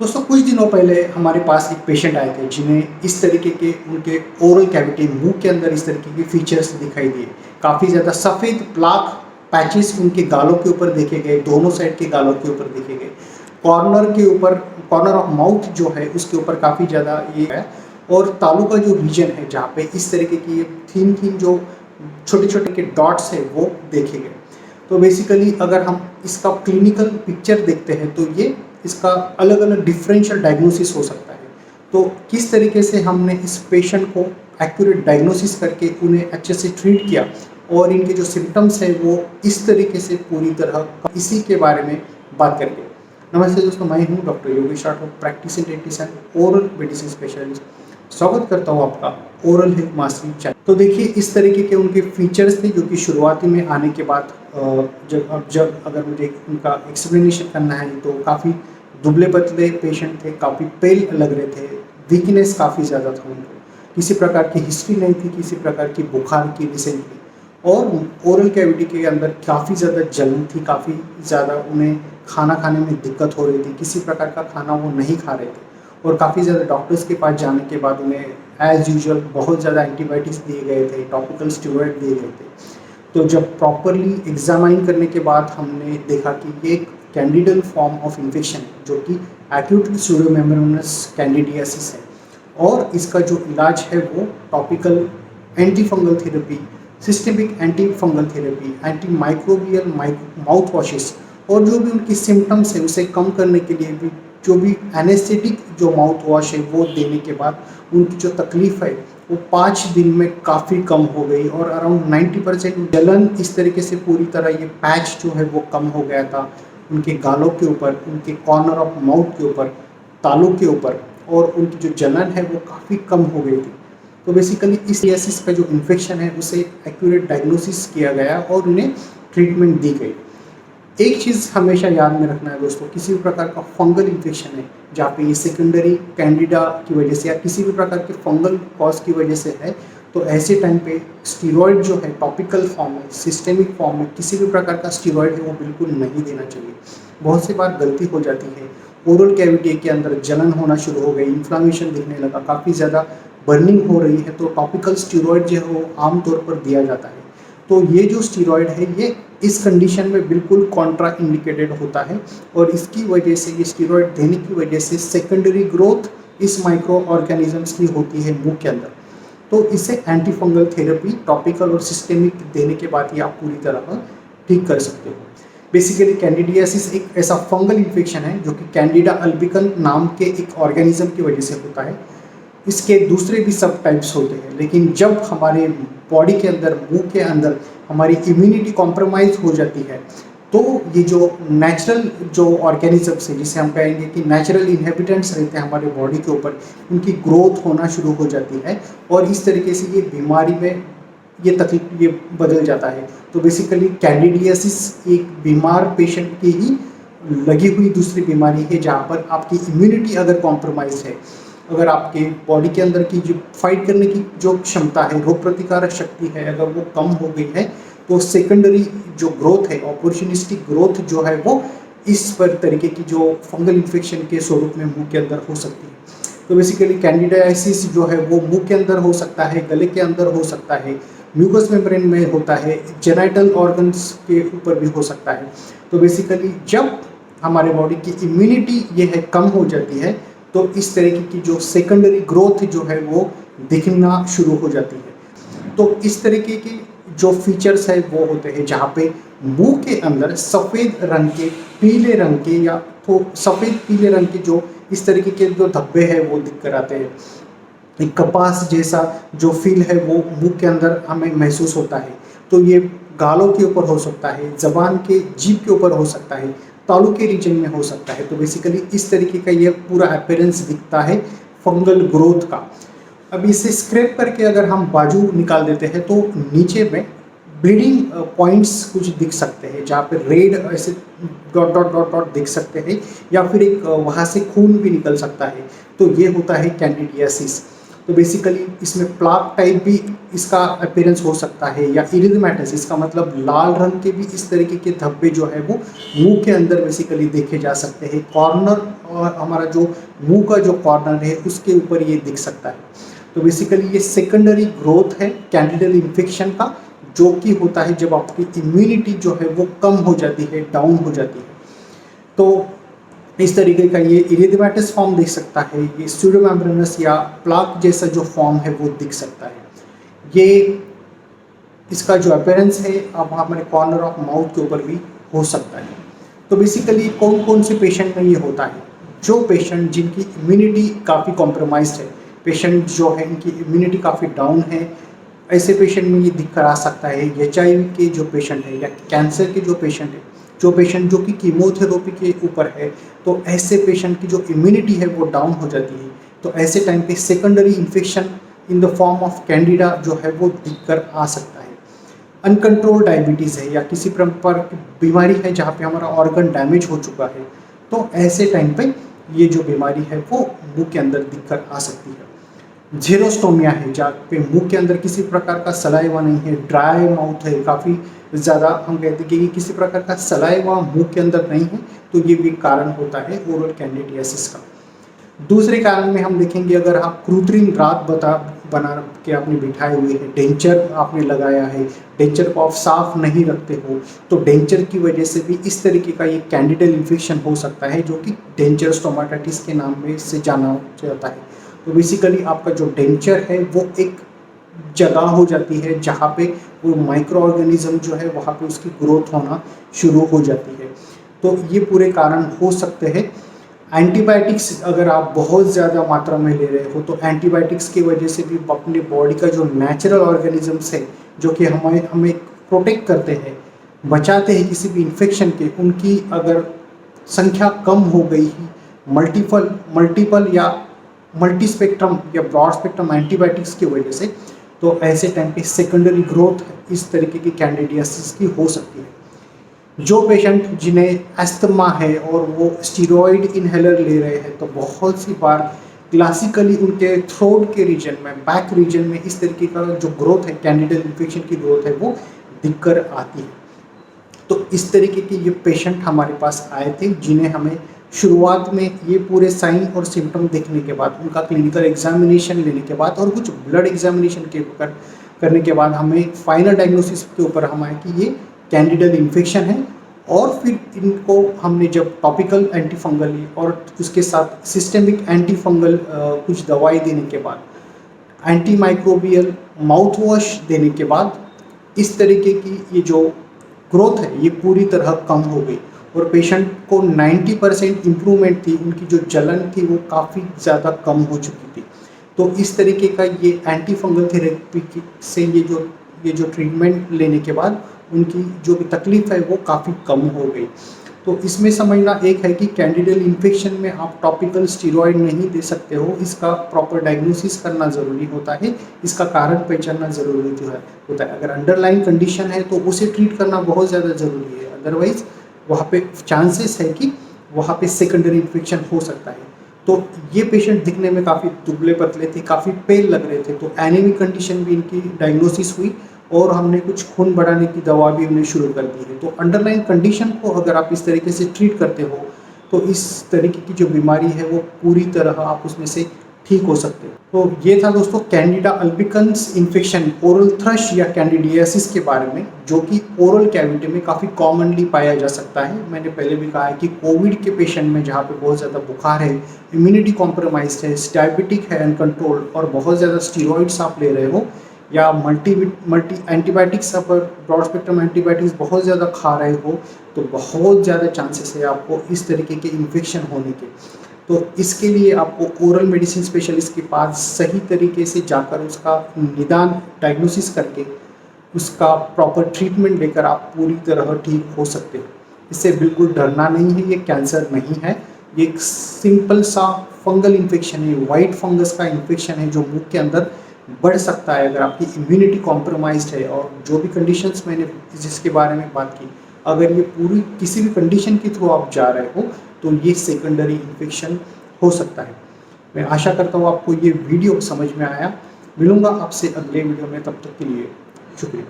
दोस्तों कुछ दिनों पहले हमारे पास एक पेशेंट आए थे जिन्हें इस तरीके के उनके ओरल कैविटी मुंह के अंदर इस तरीके के फीचर्स दिखाई दिए। काफ़ी ज़्यादा सफ़ेद प्लाक पैचेस उनके गालों के ऊपर देखे गए, दोनों साइड के गालों के ऊपर देखे गए। कॉर्नर के ऊपर, कॉर्नर ऑफ माउथ जो है उसके ऊपर काफ़ी ज़्यादा ये है। और तालू का जो रीजन है जहाँ पे इस तरीके की थीन थीन जो छोटे छोटे के डॉट्स है वो देखे गए। तो बेसिकली अगर हम इसका क्लिनिकल पिक्चर देखते हैं तो ये इसका अलग अलग डिफरेंशियल डायग्नोसिस हो सकता है। तो किस तरीके से हमने इस पेशेंट को एक्यूरेट डायग्नोसिस करके उन्हें अच्छे से ट्रीट किया और इनके जो सिम्टम्स है वो इस तरीके से पूरी तरह इसी के बारे में बात करेंगे। नमस्ते दोस्तों, मैं हूँ doctor Yogesh Rathore, practising dentist oral medicine specialist. स्वागत करता हूँ आपका ओरल हेल्थ मास्टरी चैनल। तो देखिए इस तरीके के उनके फीचर्स थे जो कि शुरुआती में आने के बाद जब अगर मुझे उनका एक्सप्लेनेशन करना है तो काफ़ी दुबले पतले पेशेंट थे, काफ़ी पेल लग रहे थे, वीकनेस काफ़ी ज़्यादा था उनको, किसी प्रकार की हिस्ट्री नहीं थी, किसी प्रकार की बुखार की रिसेंटली। और ओरल कैविटी के अंदर काफ़ी ज़्यादा जलन थी, काफ़ी ज़्यादा उन्हें खाना खाने में दिक्कत हो रही थी, किसी प्रकार का खाना वो नहीं खा रहे थे। और काफ़ी ज़्यादा डॉक्टर्स के पास जाने के बाद उन्हें एज़ यूजुअल बहुत ज़्यादा एंटीबायोटिक्स दिए गए थे, टॉपिकल स्टेरॉइड दिए गए थे। तो जब प्रॉपरली एग्जामाइन करने के बाद हमने देखा कि ये एक कैंडिडल फॉर्म ऑफ इन्फेक्शन है जो कि एक्यूट सूडोमेम्ब्रेनस कैंडिडियासिस है। और इसका जो इलाज है वो topical anti fungal therapy, systemic anti fungal therapy, anti microbial mouth washes और जो भी उनकी सिम्टम्स है उसे कम करने के लिए भी जो भी एनेस्थेटिक जो माउथ वॉश है वो देने के बाद उनकी जो तकलीफ है वो 5 दिन में काफ़ी कम हो गई और अराउंड 90% जलन इस तरीके से पूरी तरह ये पैच जो है वो कम हो गया था उनके गालों के ऊपर, उनके कॉर्नर ऑफ माउथ के ऊपर, तालू के ऊपर। और उनकी जो जलन है वो काफ़ी कम हो गई थी। तो बेसिकली इस लियासिस का जो इन्फेक्शन है उसे एक्यूरेट डायग्नोसिस किया गया और उन्हें ट्रीटमेंट दी गई। एक चीज़ हमेशा याद में रखना है दोस्तों, किसी भी प्रकार का फंगल इन्फेक्शन है जहाँ पे ये सेकेंडरी कैंडिडा की वजह से या किसी भी प्रकार के फंगल कॉज की वजह से है, तो ऐसे टाइम पे स्टीरॉयड जो है टॉपिकल फॉर्म में, सिस्टेमिक फॉर्म में किसी भी प्रकार का स्टीरॉयड है वो बिल्कुल नहीं देना चाहिए। बहुत सी बार गलती हो जाती है, ओरल कैविटी के अंदर जलन होना शुरू हो गई, इन्फ्लामेशन दिखने लगा, काफ़ी ज़्यादा बर्निंग हो रही है, तो टॉपिकल स्टीरॉयड जो है वो आमतौर पर दिया जाता है। तो ये जो स्टीरॉयड है ये इस कंडीशन में बिल्कुल कॉन्ट्रा इंडिकेटेड होता है और इसकी वजह से, ये स्टीरॉयड देने की वजह से सेकेंडरी ग्रोथ इस माइक्रो ऑर्गेनिजम्स की होती है मुंह के अंदर। तो इसे एंटी फंगल थेरेपी टॉपिकल और सिस्टेमिक देने के बाद ये आप पूरी तरह ठीक कर सकते हो। बेसिकली कैंडिडियासिस एक ऐसा फंगल इन्फेक्शन है जो कि कैंडिडा अल्बिकन नाम के एक ऑर्गेनिज्म की वजह से होता है। इसके दूसरे भी सब टाइप्स होते हैं, लेकिन जब हमारे बॉडी के अंदर, मुंह के अंदर हमारी इम्यूनिटी कॉम्प्रोमाइज़ हो जाती है तो ये जो नेचुरल जो ऑर्गेनिजम्स है, जिसे हम कहेंगे कि नेचुरल इनहेबिटेंट्स रहते हैं हमारे बॉडी के ऊपर, उनकी ग्रोथ होना शुरू हो जाती है और इस तरीके से ये बीमारी में ये तकलीफ ये बदल जाता है। तो बेसिकली कैंडिडियासिस एक बीमार पेशेंट की ही लगी हुई दूसरी बीमारी है जहाँ पर आपकी इम्यूनिटी अगर कॉम्प्रोमाइज है, अगर आपके बॉडी के अंदर की जो फाइट करने की जो क्षमता है, रोग प्रतिकारक शक्ति है, अगर वो कम हो गई है तो सेकेंडरी जो ग्रोथ है, अपॉर्चुनिस्टिक ग्रोथ जो है वो इस पर तरीके की जो फंगल इन्फेक्शन के स्वरूप में मुंह के अंदर हो सकती है। तो बेसिकली कैंडिडियासिस जो है वो मुंह के अंदर हो सकता है, गले के अंदर हो सकता है, म्यूकस मेम्ब्रेन में होता है, जेनाइटल ऑर्गन्स के ऊपर भी हो सकता है। तो बेसिकली जब हमारे बॉडी की इम्यूनिटी ये है कम हो जाती है तो इस तरीके की जो सेकेंडरी ग्रोथ जो है वो दिखना शुरू हो जाती है। तो इस तरीके के जो फीचर्स है वो होते हैं जहाँ पे मुंह के अंदर सफ़ेद रंग के, पीले रंग के या तो सफ़ेद पीले रंग के जो इस तरीके के जो धब्बे हैं वो दिख कर आते हैं। एक कपास जैसा जो फील है वो मुंह के अंदर हमें महसूस होता है। तो ये गालों के ऊपर हो सकता है, ज़बान के जीभ के ऊपर हो सकता है, तालू के रीजन में हो सकता है। तो बेसिकली इस तरीके का ये पूरा अपीयरेंस दिखता है फंगल ग्रोथ का। अब इसे स्क्रैप करके अगर हम बाजू निकाल देते हैं तो नीचे में ब्लीडिंग पॉइंट्स कुछ दिख सकते हैं जहाँ पे रेड ऐसे डॉट डॉट डॉट डॉट दिख सकते हैं या फिर एक वहाँ से खून भी निकल सकता है। तो ये होता है कैंडिडियासिस। तो बेसिकली इसमें प्लाक टाइप भी इसका अपीयरेंस हो सकता है, या इरिथमेटस, इसका मतलब लाल रंग के भी इस तरीके के धब्बे जो है वो मुंह के अंदर बेसिकली देखे जा सकते हैं। कॉर्नर और हमारा जो मुंह का जो कॉर्नर है उसके ऊपर ये दिख सकता है। तो बेसिकली ये सेकेंडरी ग्रोथ है कैंडिडल इन्फेक्शन का, जो कि होता है जब आपकी इम्यूनिटी जो है वो कम हो जाती है, डाउन हो जाती है। तो इस तरीके का ये इरिथमेटस फॉर्म दिख सकता है, ये स्यूडोमेम्ब्रेनस या प्लाक जैसा जो फॉर्म है वो दिख सकता है। ये इसका जो अपीयरेंस है अब हमारे कॉर्नर ऑफ माउथ के ऊपर भी हो सकता है। तो बेसिकली कौन कौन से पेशेंट में ये होता है? जो पेशेंट जिनकी इम्यूनिटी काफ़ी कॉम्प्रोमाइज्ड है, पेशेंट जो है इनकी इम्यूनिटी काफ़ी डाउन है, ऐसे पेशेंट में ये दिक्कत आ सकता है। HIV के जो पेशेंट है या कैंसर के जो पेशेंट है, जो पेशेंट जो कि कीमोथेरेपी के ऊपर है, तो ऐसे पेशेंट की जो इम्यूनिटी है वो डाउन हो जाती है। तो ऐसे टाइम पे secondary infection in the form of Candida जो है वो दिक्कत आ सकता है। अनकंट्रोल डायबिटीज़ है या किसी प्रकार की बीमारी है जहाँ पे हमारा ऑर्गन डैमेज हो चुका है, तो ऐसे टाइम पे ये जो बीमारी है वो मुंह के अंदर दिक्कत आ सकती है। झेरोस्टोमिया है जहाँ पे मुंह के अंदर किसी प्रकार का सलाइवा नहीं है, ड्राई माउथ है, काफ़ी ज़्यादा हम कहते हैं कि किसी प्रकार का सलाइवा मुंह के अंदर नहीं है, तो ये भी कारण होता है ओरल कैंडिडियासिस का। दूसरे कारण में हम देखेंगे, अगर आप कृत्रिम दांत बना के आपने बिठाए हुए हैं, डेंचर आपने लगाया है, डेंचर को आप साफ नहीं रखते हो, तो डेंचर की वजह से भी इस तरीके का ये कैंडिडल इन्फेक्शन हो सकता है, जो कि डेंचर स्टोमाटाइटिस के नाम में से जाना जाता है। तो बेसिकली आपका जो डेंचर है वो एक जगह हो जाती है जहाँ पे वो माइक्रो ऑर्गेनिज्म जो है वहाँ पे उसकी ग्रोथ होना शुरू हो जाती है। तो ये पूरे कारण हो सकते हैं। एंटीबायोटिक्स अगर आप बहुत ज़्यादा मात्रा में ले रहे हो, तो एंटीबायोटिक्स की वजह से भी अपने बॉडी का जो नेचुरल ऑर्गेनिजम्स है जो कि हमें प्रोटेक्ट करते हैं, बचाते हैं किसी भी इन्फेक्शन के, उनकी अगर संख्या कम हो गई ही मल्टीपल या मल्टी स्पेक्ट्रम या ब्रॉड स्पेक्ट्रम एंटीबायोटिक्स की वजह से, तो ऐसे टाइम पे सेकेंडरी ग्रोथ इस तरीके की कैंडिडियासिस की हो सकती है। जो पेशेंट जिन्हें अस्थमा है और वो स्टीरॉयड इनहेलर ले रहे हैं, तो बहुत सी बार क्लासिकली उनके थ्रोट के रीजन में, बैक रीजन में इस तरीके का जो ग्रोथ है, कैंडिडल इन्फेक्शन की ग्रोथ है, वो दिक्कत आती है। तो इस तरीके के ये पेशेंट हमारे पास आए थे, जिन्हें हमें शुरुआत में ये पूरे साइन और सिम्टम देखने के बाद, उनका क्लिनिकल एग्जामिनेशन लेने के बाद और कुछ ब्लड एग्जामिनेशन के करने के बाद हमें फाइनल डायग्नोसिस के ऊपर हम आए कि ये कैंडिडल इन्फेक्शन है। और फिर इनको हमने जब टॉपिकल एंटीफंगल और उसके साथ सिस्टेमिक एंटीफंगल कुछ दवाई देने के बाद, एंटी माइक्रोबियल माउथ वॉश देने के बाद, इस तरीके की ये जो ग्रोथ है ये पूरी तरह कम हो गई और पेशेंट को 90% इम्प्रूवमेंट थी, उनकी जो जलन थी वो काफ़ी ज़्यादा कम हो चुकी थी। तो इस तरीके का ये एंटी फंगल थेरेपी से ये जो ट्रीटमेंट लेने के बाद उनकी जो भी तकलीफ़ है वो काफ़ी कम हो गई। तो इसमें समझना एक है कि कैंडिडल इन्फेक्शन में आप टॉपिकल स्टीरॉयड नहीं दे सकते हो, इसका प्रॉपर डायग्नोसिस करना ज़रूरी होता है, इसका कारण पहचानना ज़रूरी जो है होता है। अगर अंडरलाइन कंडीशन है तो उसे ट्रीट करना बहुत ज़्यादा ज़रूरी है, अदरवाइज़ वहाँ पे चांसेस है कि वहाँ पे सेकेंडरी इन्फेक्शन हो सकता है। तो ये पेशेंट दिखने में काफ़ी दुबले पतले थे, काफ़ी पेल लग रहे थे, तो एनीमिक कंडीशन भी इनकी डायग्नोसिस हुई और हमने कुछ खून बढ़ाने की दवा भी उन्हें शुरू कर दी है। तो अंडरलाइन कंडीशन को अगर आप इस तरीके से ट्रीट करते हो तो इस तरीके की जो बीमारी है वो पूरी तरह आप उसमें से ठीक हो सकते हो। तो ये था दोस्तों Candida albicans infection, oral thrush या कैंडिडियासिस के बारे में, जो कि ओरल कैविटी में काफ़ी कॉमनली पाया जा सकता है। मैंने पहले भी कहा है कि कोविड के पेशेंट में जहाँ पे बहुत ज़्यादा बुखार है, इम्यूनिटी कॉम्प्रोमाइज है, डायबिटिक है अनकंट्रोल और बहुत ज़्यादा स्टीरॉइड्स आप ले रहे हो या मल्टी एंटीबायोटिक्स आप ब्रॉड स्पेक्ट्रम एंटीबायोटिक्स बहुत ज़्यादा खा रहे हो, तो बहुत ज़्यादा चांसेस है आपको इस तरीके के इन्फेक्शन होने के। तो इसके लिए आपको ओरल मेडिसिन स्पेशलिस्ट के पास सही तरीके से जाकर उसका निदान डायग्नोसिस करके उसका प्रॉपर ट्रीटमेंट लेकर आप पूरी तरह ठीक हो सकते हो। इससे बिल्कुल डरना नहीं है, ये कैंसर नहीं है, ये एक सिंपल सा फंगल इन्फेक्शन है, वाइट फंगस का इन्फेक्शन है जो मुंह के अंदर बढ़ सकता है अगर आपकी इम्यूनिटी कॉम्प्रोमाइज्ड है। और जो भी कंडीशंस मैंने जिसके बारे में बात की, अगर ये पूरी किसी भी कंडीशन के थ्रू आप जा रहे हो तो ये सेकेंडरी इन्फेक्शन हो सकता है। मैं आशा करता हूँ आपको ये वीडियो समझ में आया। मिलूंगा आपसे अगले वीडियो में, तब तक के लिए शुक्रिया।